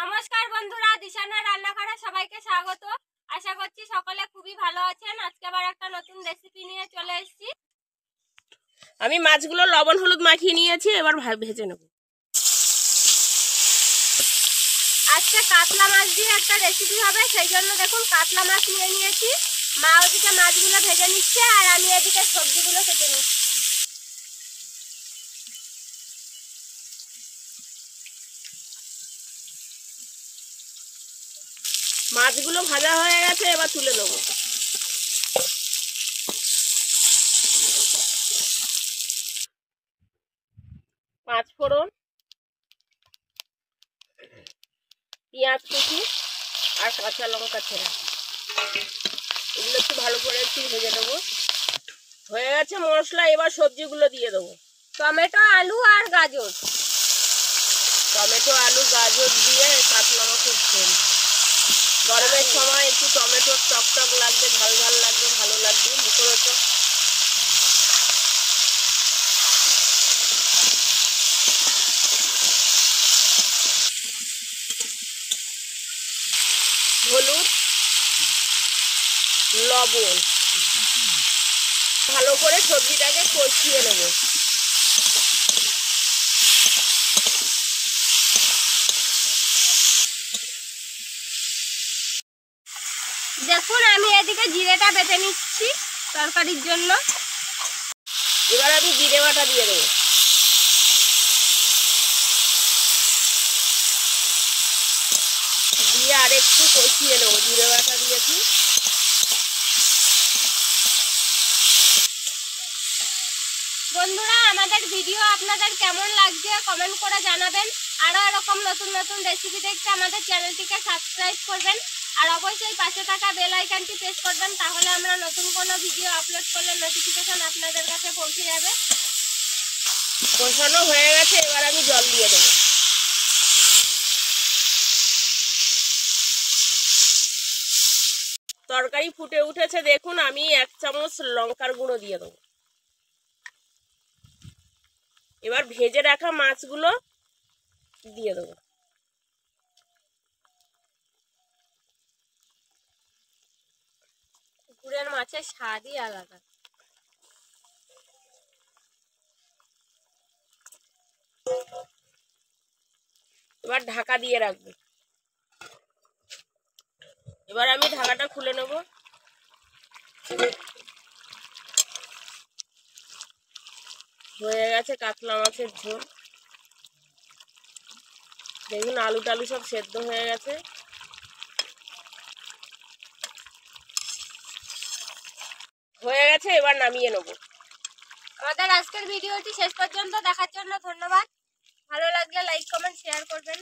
নমস্কার বন্ধুরা, দিশানা রান্নাঘরে সবাইকে স্বাগত। আশা করছি সকলে খুবই ভালো আছেন। আজকে আবার একটা নতুন রেসিপি নিয়ে চলে এসেছি। আমি মাছগুলো লবণ হলুদ মাখিয়ে নিয়েছি, এবার ভেজে নেব। আজকে কাতলা মাছ দিয়ে একটা রেসিপি হবে, সেই জন্য দেখুন কাতলা মাছ নিয়ে নিয়েছি। মা ওদিকে মাছগুলো ভেজে নিচ্ছে আর আমি এদিকে সবজিগুলো কেটে নিচ্ছি। মাছগুলো ভাজা হয়ে গেছে, এবার তুলে নেব। পাঁচ ফোড়ন, পেঁয়াজ কুচি আর কাঁচা লঙ্কা ছেঁড়া, এগুলো একটু ভালো করে একটু ভেজে নেবো। হয়ে গেছে মশলা, এবার সবজিগুলো দিয়ে দেবো। টমেটো, আলু আর গাজর। টমেটো, আলু, গাজর দিয়ে কাতলা মাছের ঝোল। গরমের সময় একটু টমেটোর টক টক লাগবে, ঝাল ঝাল লাগবে, ভালো লাগবে মুখরোচক। হলুদ, লবণ, ভালো করে সবজিটাকে কষিয়ে নেব। দেখুন আমি এদিকে জিরেটা বেটে নিচ্ছি তরকারির জন্য। এবার আমি জিরে বাটা দিয়ে দেবো। দিয়ে আর একটু কষিয়ে নেবো। জিরে বাটা দিয়েছি। বন্ধুরা, আমাদের ভিডিও আপনাদের কেমন লাগছে কমেন্ট করে জানাবেন। আরও এরকম নতুন নতুন রেসিপি দেখতে আমাদের চ্যানেলটিকে সাবস্ক্রাইব করবেন আর অবশ্যই পাশে থাকা বেল আইকনটি প্রেস করবেন, তাহলে আমরা নতুন কোনো ভিডিও আপলোড করলে নোটিফিকেশন আপনাদের কাছে পৌঁছে যাবে। কষানো হয়ে গেছে, এবার আমি জল দিয়ে দেবো। তরকারি ফুটে উঠেছে, দেখুন আমি 1 চামচ লঙ্কার গুঁড়ো দিয়ে দেবো। এবার ভেজে রাখা মাছগুলো দিয়ে দেবো। পুকুরের মাছের স্বাদই আলাদা। এবার ঢাকা দিয়ে রাখবো। এবার আমি ঢাকাটা খুলে নেব। হয়ে গেছে কাতলা মাছের ঝোল। দেখুন আলু টালু সব সেদ্ধ হয়ে গেছে। হয়ে গেছে, এবার নামিয়ে নেব। আমাদের আজকের ভিডিওটি শেষ পর্যন্ত দেখার জন্য ধন্যবাদ। ভালো লাগলে লাইক কমেন্ট শেয়ার করবেন।